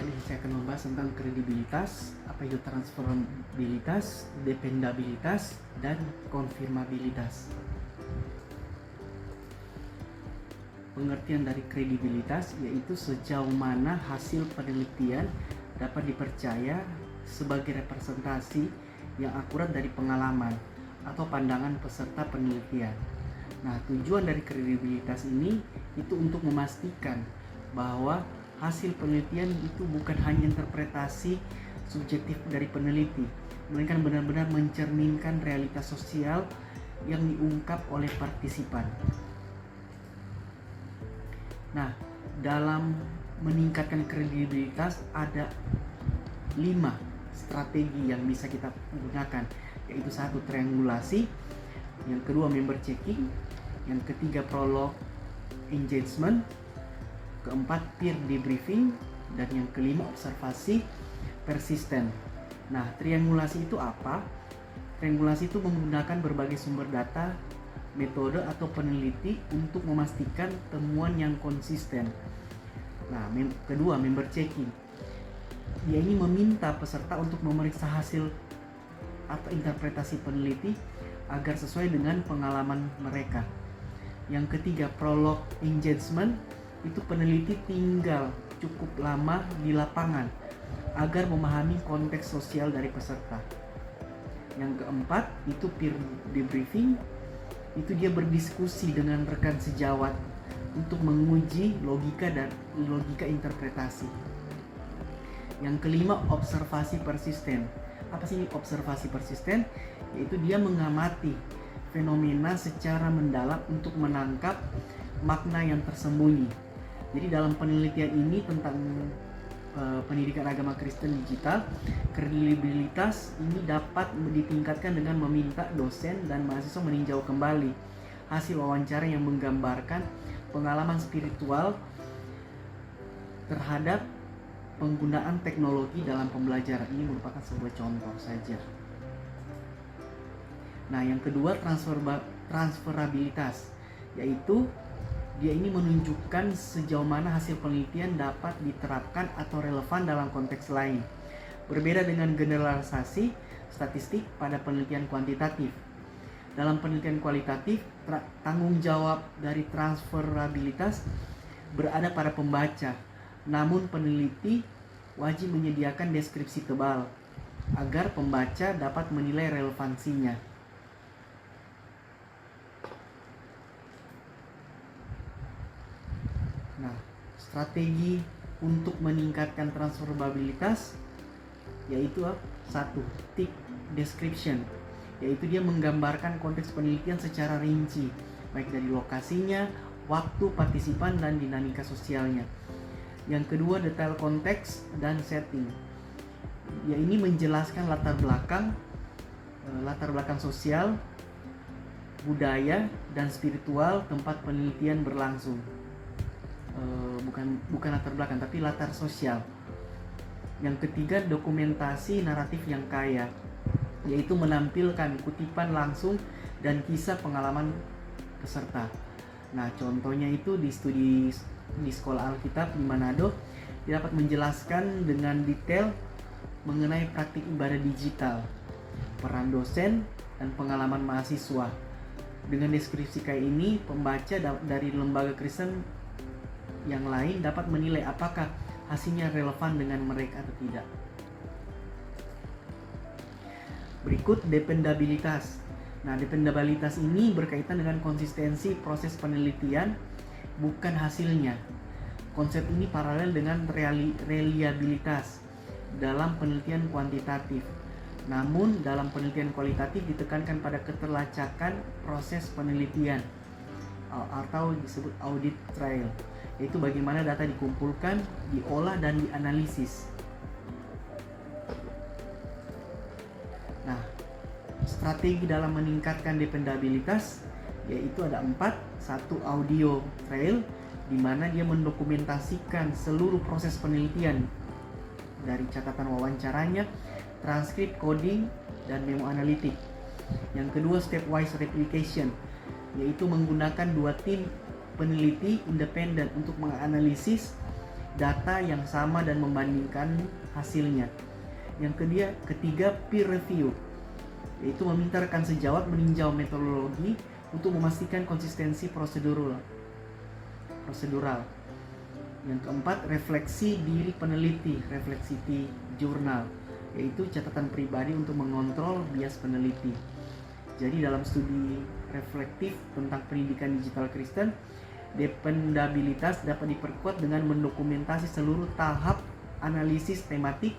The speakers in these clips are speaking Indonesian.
kali ini saya akan membahas tentang kredibilitas, apa itu transferabilitas, dependabilitas, dan konfirmabilitas. Pengertian dari kredibilitas yaitu sejauh mana hasil penelitian dapat dipercaya sebagai representasi yang akurat dari pengalaman atau pandangan peserta penelitian. Nah, tujuan dari kredibilitas ini itu untuk memastikan bahwa hasil penelitian itu bukan hanya interpretasi subjektif dari peneliti, melainkan benar-benar mencerminkan realitas sosial yang diungkap oleh partisipan. Nah, dalam meningkatkan kredibilitas ada 5 strategi yang bisa kita gunakan, yaitu 1 triangulasi, yang kedua member checking, yang ketiga prolog engagement, keempat peer debriefing, dan yang kelima observasi persisten. Nah, triangulasi itu apa? Triangulasi itu menggunakan berbagai sumber data, metode atau peneliti untuk memastikan temuan yang konsisten. Nah, kedua member checking. Dia ini meminta peserta untuk memeriksa hasil atau interpretasi peneliti agar sesuai dengan pengalaman mereka. Yang ketiga prolog engagement, itu peneliti tinggal cukup lama di lapangan agar memahami konteks sosial dari peserta. Yang keempat itu peer debriefing, itu dia berdiskusi dengan rekan sejawat untuk menguji logika dan logika interpretasi. Yang kelima observasi persisten. Apa sih observasi persisten? Yaitu dia mengamati fenomena secara mendalam untuk menangkap makna yang tersembunyi. Jadi dalam penelitian ini tentang pendidikan agama Kristen digital, kredibilitas ini dapat ditingkatkan dengan meminta dosen dan mahasiswa meninjau kembali hasil wawancara yang menggambarkan pengalaman spiritual terhadap penggunaan teknologi dalam pembelajaran. Ini merupakan sebuah contoh saja. Nah, yang kedua transferabilitas, yaitu dia ini menunjukkan sejauh mana hasil penelitian dapat diterapkan atau relevan dalam konteks lain. Berbeda dengan generalisasi statistik pada penelitian kuantitatif. Dalam penelitian kualitatif, tanggung jawab dari transferabilitas berada pada pembaca. Namun peneliti wajib menyediakan deskripsi tebal agar pembaca dapat menilai relevansinya. Nah, strategi untuk meningkatkan transferabilitas yaitu 1. Thick description, yaitu dia menggambarkan konteks penelitian secara rinci, baik dari lokasinya, waktu partisipan, dan dinamika sosialnya. Yang kedua, detail konteks dan setting. Ya, ini menjelaskan latar belakang sosial, budaya, dan spiritual tempat penelitian berlangsung. Bukan latar belakang, tapi latar sosial. Yang ketiga, dokumentasi naratif yang kaya, yaitu menampilkan kutipan langsung dan kisah pengalaman peserta. Nah, contohnya itu di studi di Sekolah Alkitab di Manado, dia dapat menjelaskan dengan detail mengenai praktik ibadah digital, peran dosen, dan pengalaman mahasiswa. Dengan deskripsi kayak ini, pembaca dari lembaga Kristen yang lain dapat menilai apakah hasilnya relevan dengan mereka atau tidak. Berikut dependabilitas. Nah, dependabilitas ini berkaitan dengan konsistensi proses penelitian, bukan hasilnya. Konsep ini paralel dengan reliabilitas dalam penelitian kuantitatif. Namun, dalam penelitian kualitatif ditekankan pada keterlacakan proses penelitian atau disebut audit trail, yaitu bagaimana data dikumpulkan, diolah, dan dianalisis. Nah, strategi dalam meningkatkan dependabilitas yaitu ada 4. 1. Audio trail, di mana dia mendokumentasikan seluruh proses penelitian dari catatan wawancaranya, transkrip, coding, dan memo analitik. Yang kedua, stepwise replication, yaitu menggunakan 2 tim peneliti independen untuk menganalisis data yang sama dan membandingkan hasilnya. Yang ketiga peer review, yaitu meminta rekan sejawat meninjau metodologi untuk memastikan konsistensi prosedural. Yang keempat, refleksi diri peneliti, reflexivity journal, yaitu catatan pribadi untuk mengontrol bias peneliti. Jadi dalam studi reflektif tentang pendidikan digital Kristen, dependabilitas dapat diperkuat dengan mendokumentasi seluruh tahap analisis tematik,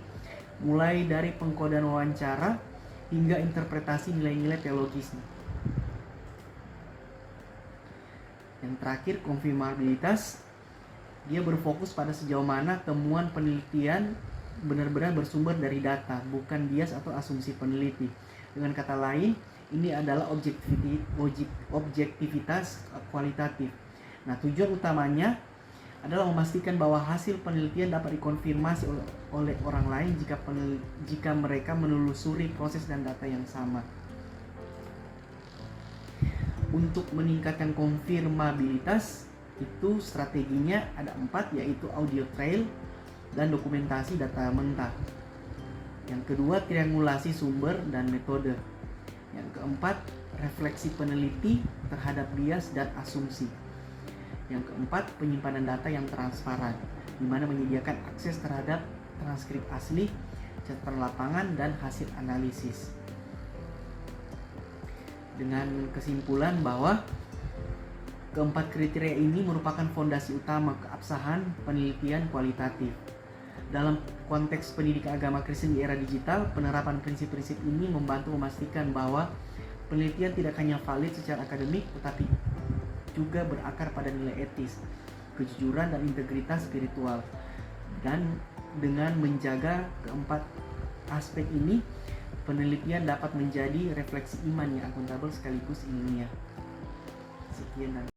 mulai dari pengkodean wawancara hingga interpretasi nilai-nilai teologisnya. Yang terakhir, konfirmabilitas. Dia berfokus pada sejauh mana temuan penelitian benar-benar bersumber dari data, bukan bias atau asumsi peneliti. Dengan kata lain, ini adalah objektivitas kualitatif. Nah, tujuan utamanya adalah memastikan bahwa hasil penelitian dapat dikonfirmasi oleh orang lain jika mereka menelusuri proses dan data yang sama. Untuk meningkatkan konfirmabilitas, itu strateginya ada 4, yaitu audio trail dan dokumentasi data mentah. Yang kedua, triangulasi sumber dan metode. Yang keempat, refleksi peneliti terhadap bias dan asumsi. Yang keempat, penyimpanan data yang transparan, di mana menyediakan akses terhadap transkrip asli, catatan lapangan, dan hasil analisis. Dengan kesimpulan bahwa keempat kriteria ini merupakan fondasi utama keabsahan penelitian kualitatif. Dalam konteks pendidikan agama Kristen di era digital, penerapan prinsip-prinsip ini membantu memastikan bahwa penelitian tidak hanya valid secara akademik, tetapi juga berakar pada nilai etis, kejujuran, dan integritas spiritual. Dan dengan menjaga keempat aspek ini, penelitian dapat menjadi refleksi iman yang akuntabel sekaligus ilmiah. Sekian.